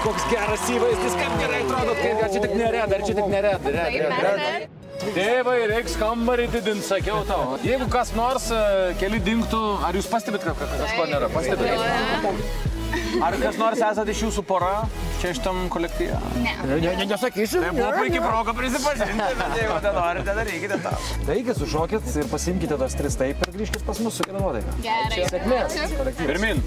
koks geras įvaizdis, kaip gerai atrodo, ar čia tik nered, ar čia tik nered. Tėvai, reiks kambarį didint, sakiau tau. Jeigu kas nors keli dingtų, ar jūs pastebit, kad kažko nėra? Pastebit? Ar kas nors esate iš jūsų pora čia šitam kolektyve? Ne. Nesakysiu. Tai buvo puikiai proga prisipažinti, bet jeigu nenorite, darykite tą. Taigi, sušokit ir pasimkite tos 3 taip ir grįžkit pas mus su kita nuotaika. Gerai. Sėkmės. Pirmin.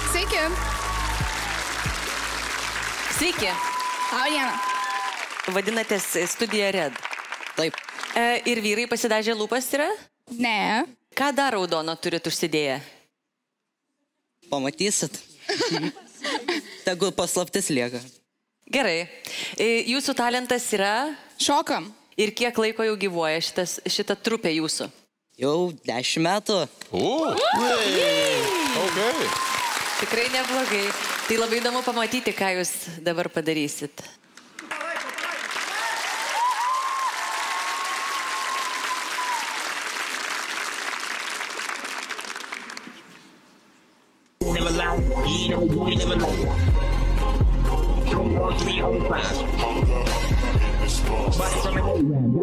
Sveiki. Sveiki. Labą dieną. Vadinatės Studija Red. Taip. Ir vyrai pasidažė lūpas yra? Ne. Ką dar raudono turit užsidėję? Pamatysit. Tegul paslaptis lieka. Gerai. Jūsų talentas yra? Šokam. Ir kiek laiko jau gyvuoja šita trupė jūsų? Jau 10 metų. Okay. Tikrai neblogai. Tai labai įdomu pamatyti, ką jūs dabar padarysit.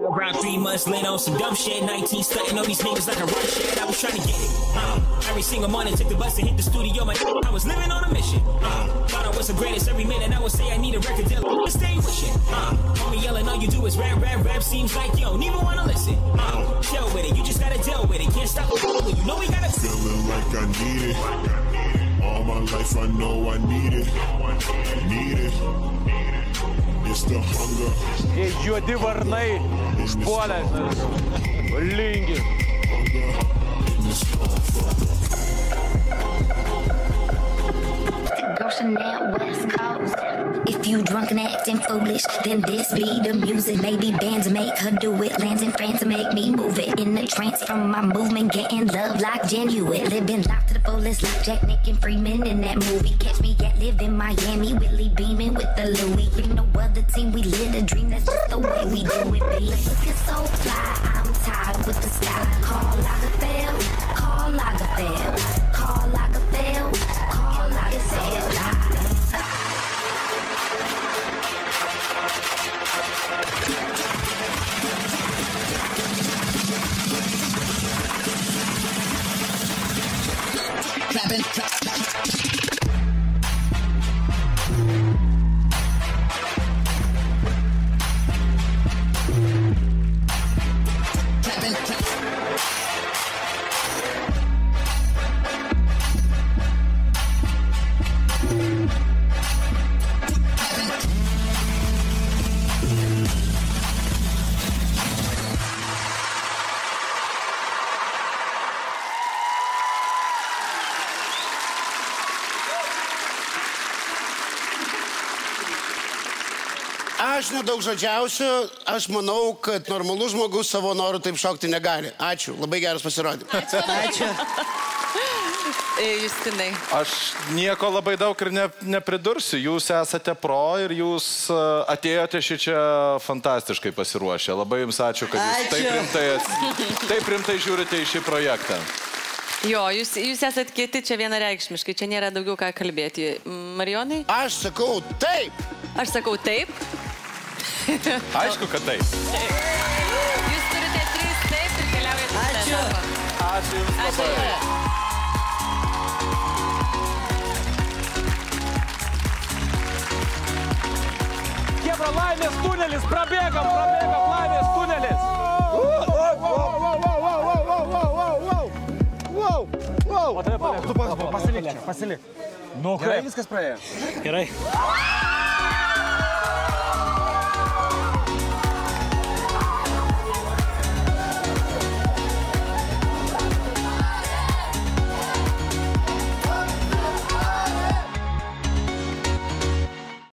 Around 3 months later on some dumb shit, 19 stunting on these niggas like a rush shit. I was trying to get it. Every single morning, took the bus and hit the studio. I was living on a mission. Thought I was the greatest. Every minute I would say I need a record deal. Stay wishing. Homie yelling, all you do is rap, rap, rap. Seems like you don't even wanna listen. Chill with it, you just gotta deal with it. Can't stop it. You know we gotta. Feeling like I need it. All my life I know I need it. Need it. It's the hunger. Jie juodi varnai užpuolė. Valingi. Chanel West Coast. If you drunk and acting foolish, then this be the music. Maybe bands make her do it. Lands in France to make me move it. In the trance from my movement, getting love like genuine. Living life to the fullest like Jack, Nick, and Freeman in that movie. Catch me at Live in Miami, Whitley beaming with the Louis. We no other team, we live a dream. That's just the way we do it, baby. Looking so fly, I'm tired with the style. Call Lagerfeld, call Lagerfeld, call Lagerfeld, call Lagerfeld. Aš nedaug žodžiausiu, aš manau, kad normalus žmogus savo norų taip šokti negali. Ačiū, labai geras pasirodymas. Ačiū. Justinai. Aš nieko labai daug ir nepridursiu. Jūs esate pro ir jūs atėjote šičia fantastiškai pasiruošę. Labai jums ačiū, kad jūs taip rimtai žiūrite į šį projektą. Jo, jūs esat kieti čia vienareikšmiškai, čia nėra daugiau ką kalbėti. Marijonai? Aš sakau taip. Aš sakau taip. Aišku, kad taip. Jūs turite 3 taip ir keliaujate. Ačiū. Ačiū jums labai. Kebra, laimės tunelis, prabėgam, laimės tunelis. Pasilik. Nu, gerai viskas praėjo. Gerai.